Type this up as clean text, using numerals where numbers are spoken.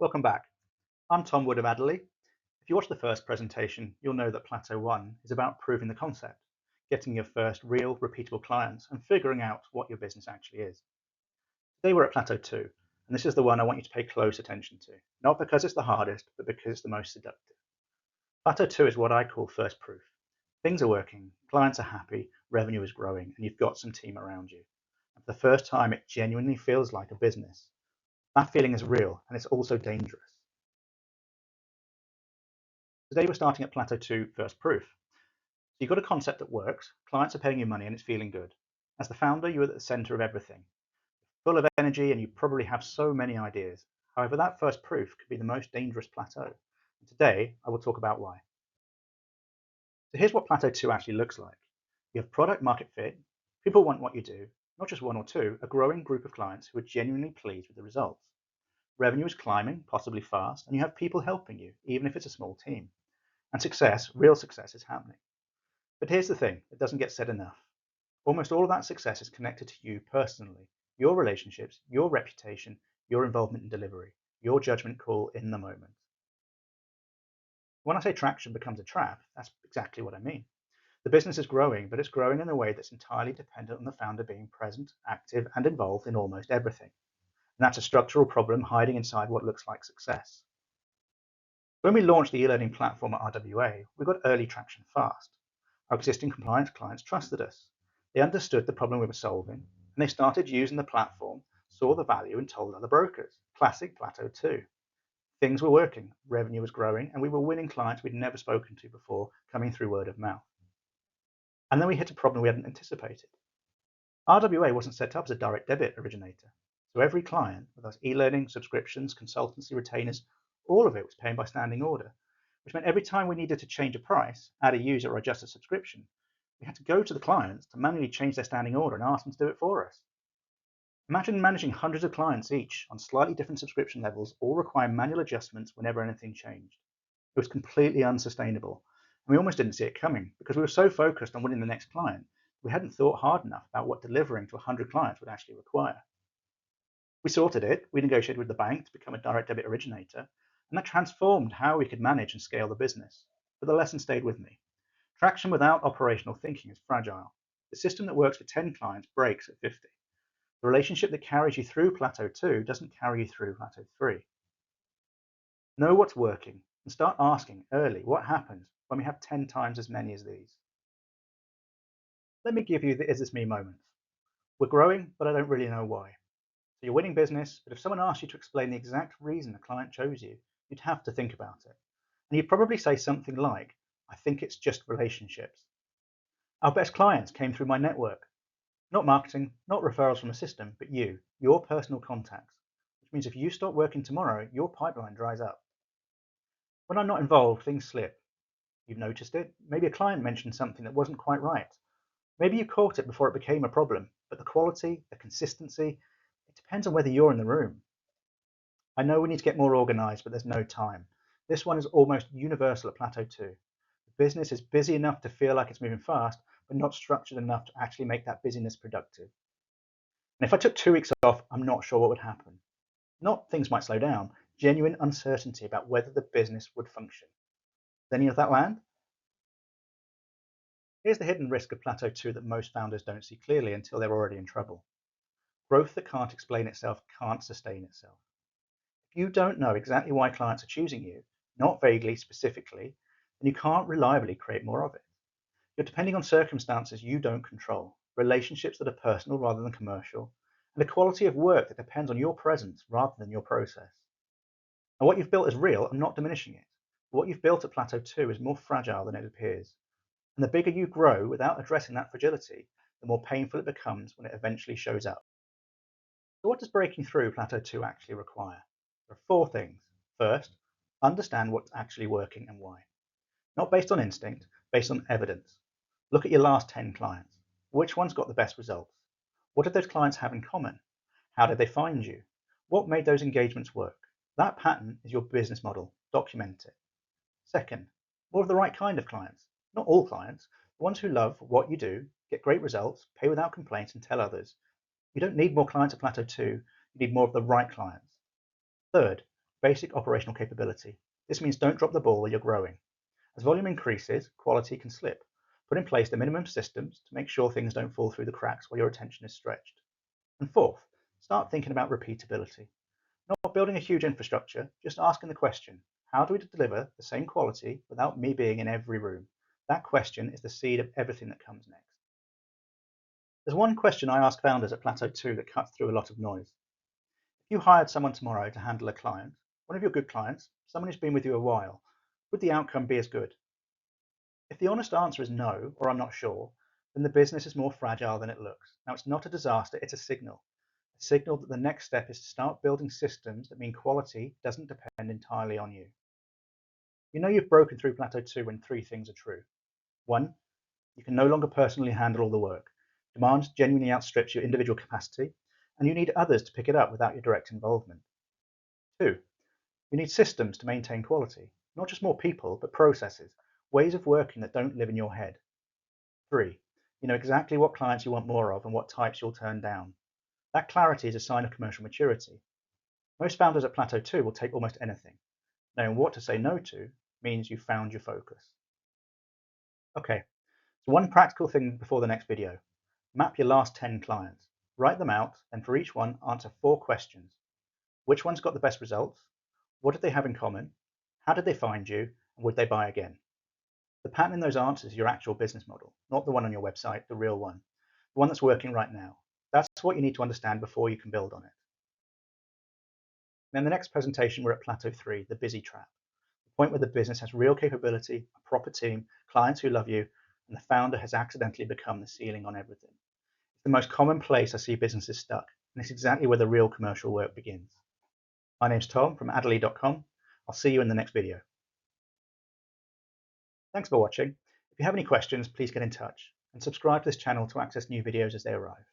Welcome back. I'm Tom Wood of Adderley. If you watched the first presentation, you'll know that Plateau 1 is about proving the concept, getting your first real, repeatable clients, and figuring out what your business actually is. Today we're at Plateau 2, and this is the one I want you to pay close attention to, not because it's the hardest, but because it's the most seductive. Plateau 2 is what I call first proof. Things are working, clients are happy, revenue is growing, and you've got some team around you. And for the first time, it genuinely feels like a business. That feeling is real, and it's also dangerous. Today we're starting at Plateau 2 first proof. So you've got a concept that works, clients are paying you money and it's feeling good. As the founder, you're at the center of everything, full of energy and you probably have so many ideas. However, that first proof could be the most dangerous plateau. And today, I will talk about why. So here's what Plateau 2 actually looks like. You have product market fit, people want what you do, not just one or two, a growing group of clients who are genuinely pleased with the results. Revenue is climbing, possibly fast, and you have people helping you, even if it's a small team. And success, real success, is happening. But here's the thing, it doesn't get said enough. Almost all of that success is connected to you personally, your relationships, your reputation, your involvement in delivery, your judgment call in the moment. When I say traction becomes a trap, that's exactly what I mean. The business is growing, but it's growing in a way that's entirely dependent on the founder being present, active, and involved in almost everything. And that's a structural problem hiding inside what looks like success. When we launched the e-learning platform at RWA, we got early traction fast. Our existing compliance clients trusted us. They understood the problem we were solving, and they started using the platform, saw the value, and told other brokers. Classic Plateau 2. Things were working, revenue was growing, and we were winning clients we'd never spoken to before, coming through word of mouth. And then we hit a problem we hadn't anticipated. RWA wasn't set up as a direct debit originator, so every client, whether that's e-learning, subscriptions, consultancy, retainers, all of it was paying by standing order, which meant every time we needed to change a price, add a user, or adjust a subscription, we had to go to the clients to manually change their standing order and ask them to do it for us. Imagine managing hundreds of clients each on slightly different subscription levels, all requiring manual adjustments whenever anything changed. It was completely unsustainable, and we almost didn't see it coming because we were so focused on winning the next client, we hadn't thought hard enough about what delivering to 100 clients would actually require. We sorted it, we negotiated with the bank to become a direct debit originator, and that transformed how we could manage and scale the business. But the lesson stayed with me. Traction without operational thinking is fragile. The system that works for 10 clients breaks at 50. The relationship that carries you through Plateau 2 doesn't carry you through Plateau 3. Know what's working and start asking early what happens when we have 10 times as many as these. Let me give you the is this me moments. We're growing, but I don't really know why. So you're winning business, but if someone asked you to explain the exact reason a client chose you, you'd have to think about it. And you'd probably say something like, I think it's just relationships. Our best clients came through my network. Not marketing, not referrals from a system, but you, your personal contacts. Which means if you stop working tomorrow, your pipeline dries up. When I'm not involved, things slip. You've noticed it. Maybe a client mentioned something that wasn't quite right. Maybe you caught it before it became a problem, but the quality, the consistency, it depends on whether you're in the room. I know we need to get more organized, but there's no time. This one is almost universal at Plateau 2. The business is busy enough to feel like it's moving fast, but not structured enough to actually make that busyness productive. And if I took 2 weeks off, I'm not sure what would happen. Not things might slow down, genuine uncertainty about whether the business would function. Does any of that land? Here's the hidden risk of Plateau 2 that most founders don't see clearly until they're already in trouble. Growth that can't explain itself can't sustain itself. If you don't know exactly why clients are choosing you, not vaguely, specifically, then you can't reliably create more of it. You're depending on circumstances you don't control, relationships that are personal rather than commercial, and a quality of work that depends on your presence rather than your process. Now, what you've built is real. I'm not diminishing it. But what you've built at Plateau 2 is more fragile than it appears. And the bigger you grow without addressing that fragility, the more painful it becomes when it eventually shows up. So what does breaking through Plateau 2 actually require? There are 4 things. First, understand what's actually working and why. Not based on instinct, based on evidence. Look at your last 10 clients. Which ones got the best results? What did those clients have in common? How did they find you? What made those engagements work? That pattern is your business model. Document it. Second, more of the right kind of clients. Not all clients. The ones who love what you do, get great results, pay without complaint, and tell others. You don't need more clients at Plateau 2. You need more of the right clients. Third, Basic operational capability. This means don't drop the ball while you're growing. As volume increases, quality can slip. Put in place the minimum systems to make sure things don't fall through the cracks while your attention is stretched. And fourth, start thinking about repeatability. Not building a huge infrastructure, just asking the question, how do we deliver the same quality without me being in every room? That question is the seed of everything that comes next. There's one question I ask founders at Plateau 2 that cuts through a lot of noise. If you hired someone tomorrow to handle a client, one of your good clients, someone who's been with you a while, would the outcome be as good? If the honest answer is no, or I'm not sure, then the business is more fragile than it looks. Now, it's not a disaster, it's a signal. A signal that the next step is to start building systems that mean quality doesn't depend entirely on you. You know you've broken through Plateau 2 when three things are true. One, you can no longer personally handle all the work. Demand genuinely outstrips your individual capacity, and you need others to pick it up without your direct involvement. Two, you need systems to maintain quality, not just more people, but processes, ways of working that don't live in your head. Three, you know exactly what clients you want more of and what types you'll turn down. That clarity is a sign of commercial maturity. Most founders at Plateau 2 will take almost anything. Knowing what to say no to means you've found your focus. Okay, so one practical thing before the next video. Map your last 10 clients. Write them out, and for each one, answer 4 questions. Which one's got the best results? What did they have in common? How did they find you? And would they buy again? The pattern in those answers is your actual business model, not the one on your website, the real one, the one that's working right now. That's what you need to understand before you can build on it. Now, in the next presentation, we're at Plateau 3, the busy trap, the point where the business has real capability, a proper team, clients who love you, and the founder has accidentally become the ceiling on everything. It's the most common place I see businesses stuck, and it's exactly where the real commercial work begins. My name's Tom from Adderley.com. I'll see you in the next video. Thanks for watching. If you have any questions, please get in touch and subscribe to this channel to access new videos as they arrive.